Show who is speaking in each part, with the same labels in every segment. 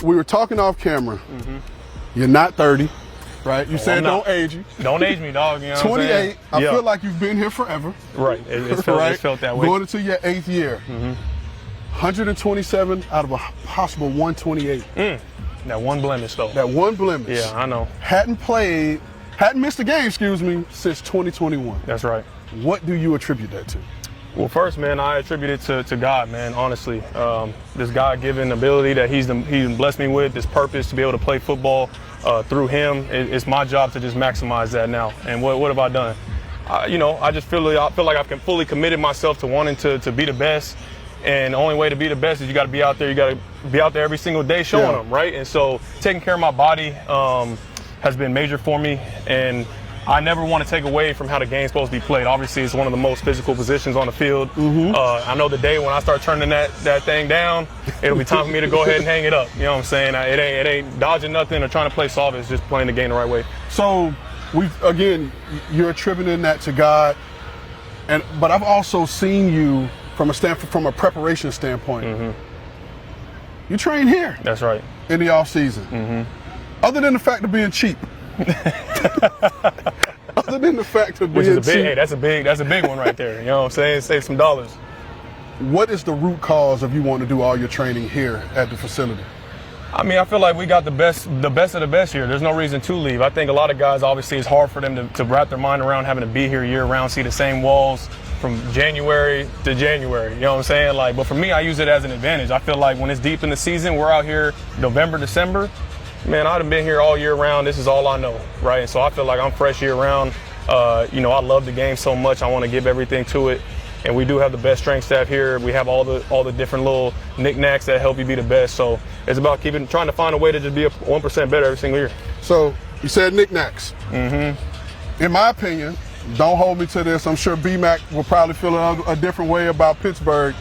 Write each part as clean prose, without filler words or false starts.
Speaker 1: We were talking off camera. You're not 30, right? You said
Speaker 2: not.
Speaker 1: don't age you.
Speaker 2: Don't age me, dog. You know
Speaker 1: 28.
Speaker 2: I
Speaker 1: feel like you've been here forever.
Speaker 2: Right. It felt that way.
Speaker 1: Going into your 8th year. 127 out of a possible 128.
Speaker 2: That one blemish, though.
Speaker 1: That one blemish.
Speaker 2: Yeah, I know.
Speaker 1: Hadn't missed a game, since 2021.
Speaker 2: That's right.
Speaker 1: What do you attribute that to?
Speaker 2: Well, first, man, I attribute it to God, man, honestly. This God-given ability that He's blessed me with, this purpose to be able to play football through Him. It's my job to just maximize that now. And what have I done? I just feel like I've fully committed myself to wanting to be the best. And the only way to be the best is you got to be out there. You got to be out there every single day showing them, right? And so taking care of my body has been major for me. And I never want to take away from how the game's supposed to be played. Obviously, it's one of the most physical positions on the field. I know the day when I start turning that thing down, it'll be time for me to go ahead and hang it up. You know what I'm saying? It ain't dodging nothing or trying to play soft. It's just playing the game the right way.
Speaker 1: So, you're attributing that to God, but I've also seen you from a preparation standpoint. You train here.
Speaker 2: That's right.
Speaker 1: In the off season. Other than the fact of being cheap. Other than the fact of being cheap.
Speaker 2: Hey, that's a big one right there. You know what I'm saying? Save some dollars.
Speaker 1: What is the root cause of you wanting to do all your training here at the facility?
Speaker 2: I mean, I feel like we got the best of the best here. There's no reason to leave. I think a lot of guys, obviously, it's hard for them to wrap their mind around having to be here year round, see the same walls from January to January. You know what I'm saying? But for me, I use it as an advantage. I feel like when it's deep in the season, we're out here November, December. Man, I'd have been here all year round. This is all I know, right? And so I feel like I'm fresh year round. I love the game so much. I want to give everything to it. And we do have the best strength staff here. We have all the different little knickknacks that help you be the best. So it's about trying to find a way to just be 1% better every single year.
Speaker 1: So you said knickknacks. In my opinion, don't hold me to this. I'm sure B-Mac will probably feel a different way about Pittsburgh.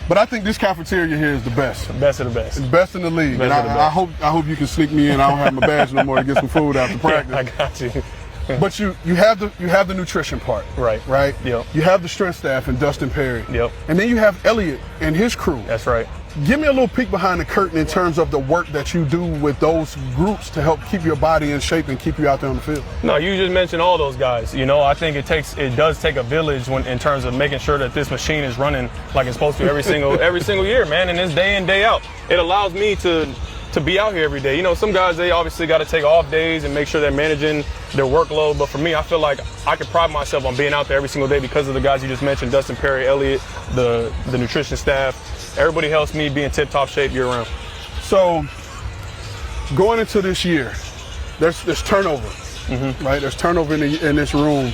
Speaker 1: But I think this cafeteria here is the best.
Speaker 2: Best of the best.
Speaker 1: It's best in the league. And I hope you can sneak me in. I don't have my badge no more to get some food after practice.
Speaker 2: I got you.
Speaker 1: But you have the nutrition part.
Speaker 2: Right. Yep.
Speaker 1: You have the strength staff and Dustin Perry.
Speaker 2: Yep.
Speaker 1: And then you have Elliott and his crew.
Speaker 2: That's right.
Speaker 1: Give me a little peek behind the curtain in terms of the work that you do with those groups to help keep your body in shape and keep you out there on the field.
Speaker 2: No, you just mentioned all those guys. I think it does take a village in terms of making sure that this machine is running like it's supposed to every single year, man. And it's day in, day out. It allows me to be out here every day. Some guys, they obviously got to take off days and make sure they're managing their workload. But for me, I feel like I can pride myself on being out there every single day because of the guys you just mentioned, Dustin Perry, Elliott, the nutrition staff. Everybody helps me be in tip-top shape year round.
Speaker 1: So going into this year, there's turnover, right? There's turnover in this room.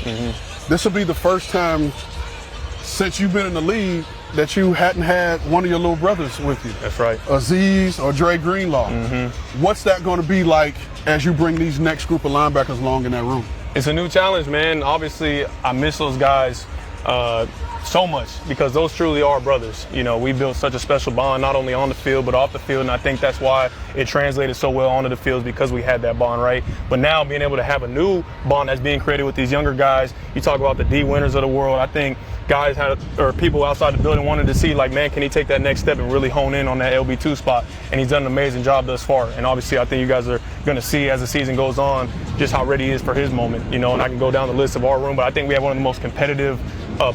Speaker 1: This will be the first time since you've been in the league that you hadn't had one of your little brothers with you.
Speaker 2: That's right.
Speaker 1: Aziz or Dre Greenlaw. What's that going to be like as you bring these next group of linebackers along in that room?
Speaker 2: It's a new challenge, man. Obviously, I miss those guys so much because those truly are brothers. We built such a special bond, not only on the field, but off the field. And I think that's why it translated so well onto the field because we had that bond, right? But now being able to have a new bond that's being created with these younger guys, you talk about the D winners of the world. I think guys or people outside the building wanted to see, man, can he take that next step and really hone in on that LB2 spot? And he's done an amazing job thus far. And obviously, I think you guys are going to see as the season goes on just how ready he is for his moment. And I can go down the list of our room, but I think we have one of the most competitive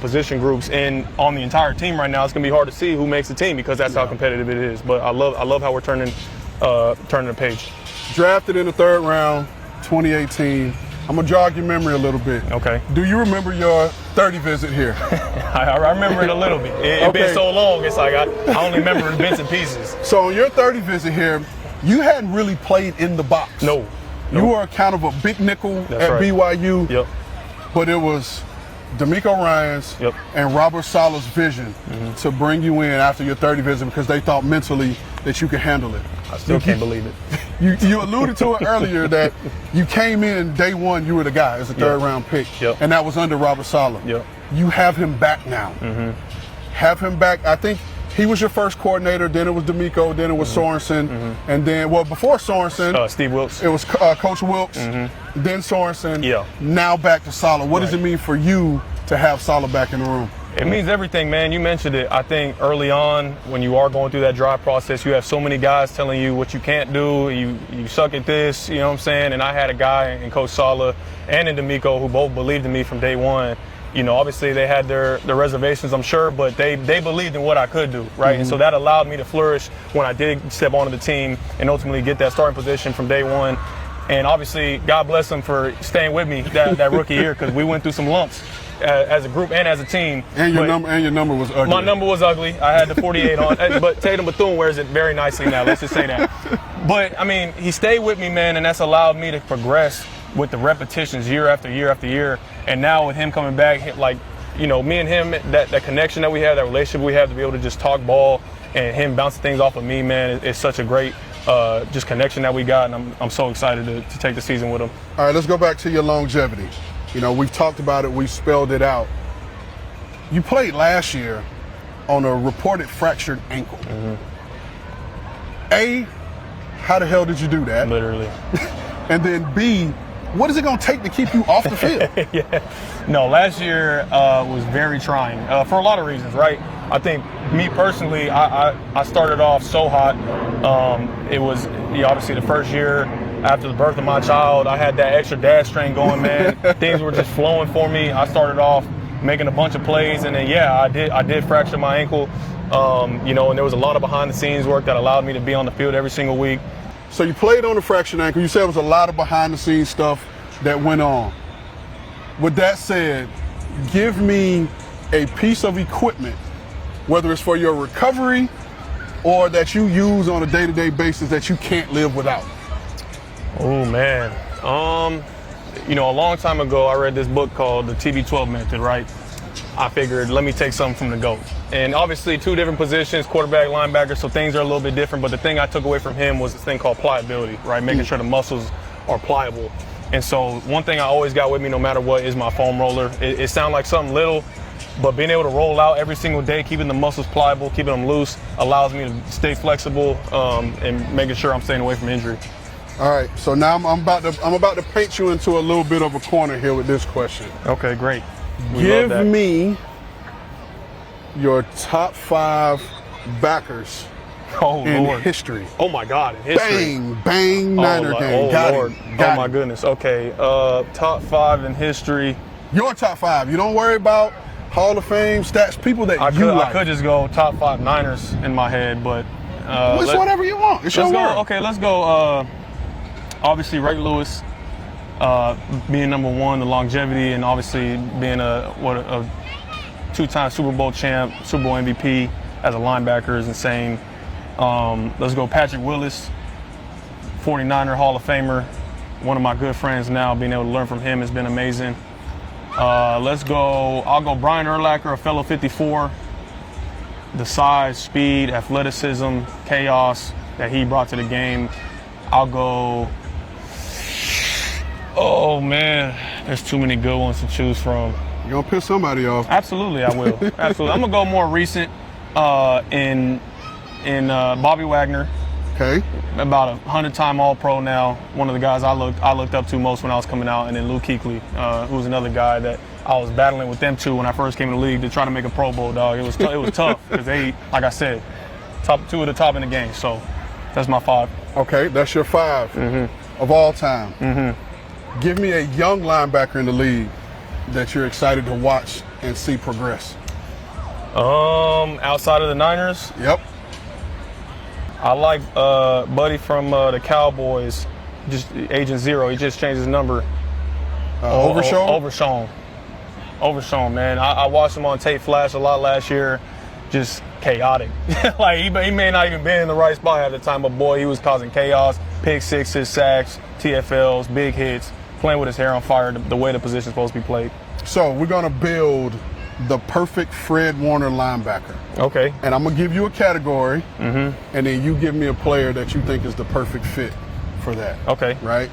Speaker 2: position groups on the entire team right now. It's going to be hard to see who makes the team because that's how competitive it is. But I love how we're turning the page.
Speaker 1: Drafted in the 3rd round, 2018. I'm going to jog your memory a little bit.
Speaker 2: Okay.
Speaker 1: Do you remember your 30 visit here?
Speaker 2: I remember it a little bit. It's been so long, it's like I only remember the bits and pieces.
Speaker 1: So on your 30 visit here, you hadn't really played in the box.
Speaker 2: No.
Speaker 1: You were kind of a big nickel at BYU.
Speaker 2: Yep.
Speaker 1: But it was D'Amico Ryans and Robert Saleh's vision to bring you in after your 30 visit because they thought mentally that you could handle it.
Speaker 2: I still can't believe it.
Speaker 1: You alluded to it earlier that you came in day one, you were the guy as a 3rd round pick, and that was under Robert Saleh. You have him back now. Have him back. I think he was your first coordinator, then it was D'Amico, then it was Sorensen, and then, before Sorensen,
Speaker 2: Steve Wilkes.
Speaker 1: It was Coach Wilkes, then Sorensen, now back to Saleh. What does it mean for you to have Saleh back in the room?
Speaker 2: It means everything, man. You mentioned it. I think early on, when you are going through that drive process, you have so many guys telling you what you can't do. You suck at this, you know what I'm saying? And I had a guy in Coach Saleh and in D'Amico who both believed in me from day one. You know, obviously they had their reservations, I'm sure, but they believed in what I could do, right? And so that allowed me to flourish when I did step onto the team and ultimately get that starting position from day one. And obviously, God bless them for staying with me that rookie year, because we went through some lumps as a group and as a team.
Speaker 1: And your number was ugly.
Speaker 2: My number was ugly. I had the 48 on, but Tatum Bethune wears it very nicely now. Let's just say that. But I mean, he stayed with me, man, and that's allowed me to progress with the repetitions year after year after year. And now with him coming back, like, you know, me and him, that connection that we have, that relationship we have to be able to just talk ball and him bouncing things off of me, man, it's such a great just connection that we got, and I'm so excited to take the season with him.
Speaker 1: All right, let's go back to your longevity. You know, we've talked about it, we've spelled it out. You played last year on a reported fractured ankle. A, how the hell did you do that?
Speaker 2: Literally.
Speaker 1: And then B, what is it going to take to keep you off the field?
Speaker 2: No, last year was very trying for a lot of reasons, right? I think me personally, I started off so hot. It was obviously the first year after the birth of my child. I had that extra dad strain going, man. Things were just flowing for me. I started off making a bunch of plays, and then I did fracture my ankle. You know, and there was a lot of behind the scenes work that allowed me to be on the field every single week.
Speaker 1: So you played on a fractured ankle. You said it was a lot of behind the scenes stuff that went on. With that said, give me a piece of equipment, whether it's for your recovery or that you use on a day-to-day basis that you can't live without.
Speaker 2: Oh, man. You know, a long time ago, I read this book called The TB12 Method, right? I figured, let me take something from the GOAT. And obviously, two different positions, quarterback, linebacker, so things are a little bit different. But the thing I took away from him was this thing called pliability, right? Making sure the muscles are pliable. And so one thing I always got with me no matter what is my foam roller. It sounds like something little, but being able to roll out every single day, keeping the muscles pliable, keeping them loose, allows me to stay flexible and making sure I'm staying away from injury.
Speaker 1: All right, so now I'm about to paint you into a little bit of a corner here with this question.
Speaker 2: Okay, great.
Speaker 1: Give me your top 5 backers in history.
Speaker 2: Oh my God, in history.
Speaker 1: Bang, Niner game.
Speaker 2: Oh my goodness. Okay, top 5 in history.
Speaker 1: Your top 5. You don't worry about Hall of Fame stats, people that you like.
Speaker 2: I could just go top 5 Niners in my head, but
Speaker 1: it's whatever you want. It's your world.
Speaker 2: Okay, let's go. Obviously, Ray Lewis, being number 1, the longevity, and obviously being a 2-time Super Bowl champ, Super Bowl MVP as a linebacker is insane. Let's go Patrick Willis, 49er Hall of Famer, one of my good friends now. Being able to learn from him has been amazing. I'll go Brian Urlacher, a fellow 54. The size, speed, athleticism, chaos that he brought to the game. I'll go, oh man, there's too many good ones to choose from.
Speaker 1: You're going to piss somebody off.
Speaker 2: Absolutely, I will. Absolutely. I'm going to go more recent in Bobby Wagner.
Speaker 1: Okay.
Speaker 2: About 100-time All-Pro now. One of the guys I looked up to most when I was coming out, and then Luke Kuechly, who was another guy that I was battling with them 2 when I first came in the league to try to make a Pro Bowl, dog. It was tough because they, like I said, 2 of the top in the game. So that's my 5.
Speaker 1: Okay, that's your 5 of all time. Give me a young linebacker in the league that you're excited to watch and see progress.
Speaker 2: Outside of the Niners?
Speaker 1: Yep.
Speaker 2: I like Buddy from the Cowboys, just Agent Zero. He just changed his number.
Speaker 1: Overshown?
Speaker 2: Overshown, man. I watched him on Tape Flash a lot last year. Just chaotic. Like he may not even been in the right spot at the time, but boy, he was causing chaos. Pick sixes, sacks, TFLs, big hits, playing with his hair on fire the way the position's supposed to be played.
Speaker 1: So we're going to build the perfect Fred Warner linebacker.
Speaker 2: Okay.
Speaker 1: And I'm going to give you a category, and then you give me a player that you think is the perfect fit for that.
Speaker 2: Okay.
Speaker 1: Right?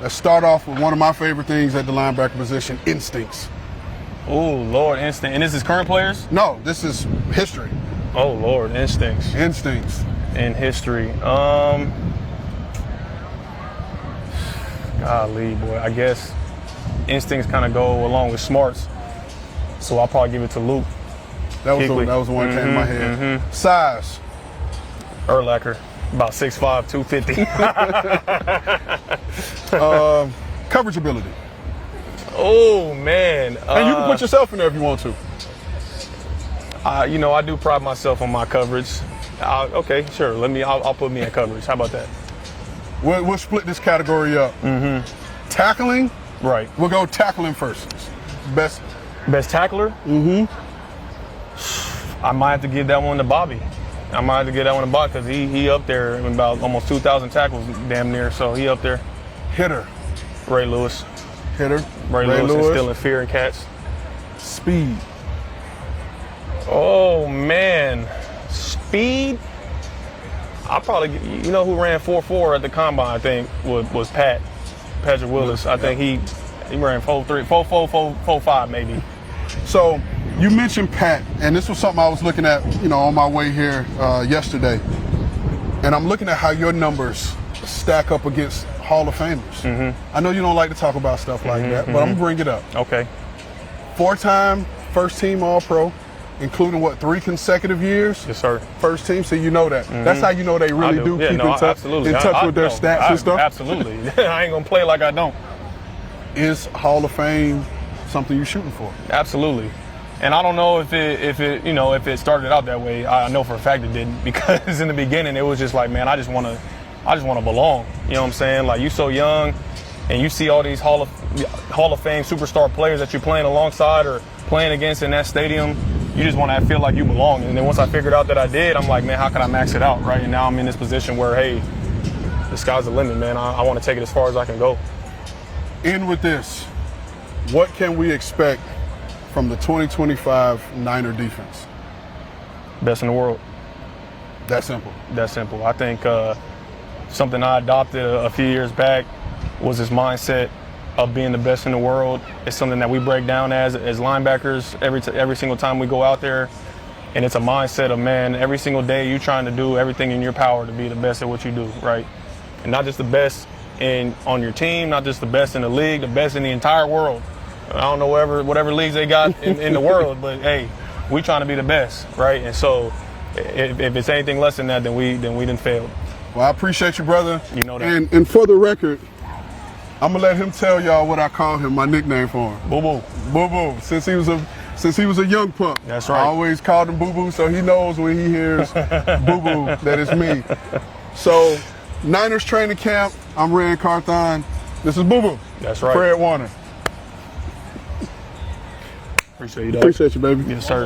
Speaker 1: Let's start off with one of my favorite things at the linebacker position, instincts.
Speaker 2: Oh, Lord, instinct. And this is current players?
Speaker 1: No, this is history.
Speaker 2: Oh, Lord, instincts.
Speaker 1: Instincts.
Speaker 2: In history. Golly, boy, I guess instincts kind of go along with smarts. So I'll probably give it to Luke.
Speaker 1: That was the one that came in my head. Size.
Speaker 2: Urlacher, about 6'5", 250.
Speaker 1: Coverage ability.
Speaker 2: Oh man.
Speaker 1: And you can put yourself in there if you want to.
Speaker 2: You know, I do pride myself on my coverage. Okay, sure. I'll put me in coverage. How about that?
Speaker 1: We'll split this category up. Tackling.
Speaker 2: Right.
Speaker 1: We'll go tackling first. Best
Speaker 2: tackler. I might have to give that one to Bobby. Because he up there in about almost 2,000 tackles, damn near. So he up there.
Speaker 1: Hitter.
Speaker 2: Ray Lewis.
Speaker 1: Hitter.
Speaker 2: Ray Lewis instilling fear in cats.
Speaker 1: Speed.
Speaker 2: Oh man, speed. I probably, you know who ran 4.4 at the combine? I think was Patrick Willis. I think he ran 4.3, 4.4, 4.5 maybe.
Speaker 1: So you mentioned Pat, and this was something I was looking at, you know, on my way here yesterday, and I'm looking at how your numbers stack up against Hall of Famers. I know you don't like to talk about stuff like that, but I'm gonna bring it up.
Speaker 2: Okay.
Speaker 1: 4-time first team All-Pro, including 3 consecutive years?
Speaker 2: Yes, sir.
Speaker 1: First team, so you know that. That's how you know they really do keep in touch with their stats and stuff?
Speaker 2: Absolutely. I ain't gonna play like I don't.
Speaker 1: Is Hall of Fame something you're shooting for?
Speaker 2: Absolutely. And I don't know if it started out that way. I know for a fact it didn't, because in the beginning it was just like, man, I just want to belong. You know what I'm saying? Like, you so young, and you see all these Hall of Fame superstar players that you're playing alongside or playing against in that stadium. You just want to feel like you belong. And then once I figured out that I did, I'm like, man, how can I max it out, right? And now I'm in this position where, hey, the sky's the limit, man. I want to take it as far as I can go.
Speaker 1: In with this, what can we expect from the 2025 Niner defense?
Speaker 2: Best in the world.
Speaker 1: That simple.
Speaker 2: That simple. I think something I adopted a few years back was this mindset of being the best in the world. It's something that we break down as linebackers every single time we go out there. And it's a mindset of, man, every single day you trying to do everything in your power to be the best at what you do, right? And not just the best on your team, not just the best in the league, the best in the entire world. I don't know whatever leagues they got in the world, but hey, we trying to be the best, right? And so if it's anything less than that, then we done failed.
Speaker 1: Well, I appreciate you, brother.
Speaker 2: You know that.
Speaker 1: And for the record, I'm gonna let him tell y'all what I call him, my nickname for him.
Speaker 2: Boo Boo.
Speaker 1: Boo Boo. Since he was a young pup.
Speaker 2: That's right.
Speaker 1: I always called him Boo Boo, so he knows when he hears Boo Boo that it's me. So, Niners training camp. I'm Red Carthon. This is Boo Boo.
Speaker 2: That's right.
Speaker 1: Fred Warner.
Speaker 2: Appreciate you, dog.
Speaker 1: Appreciate you, baby.
Speaker 2: Yes, sir.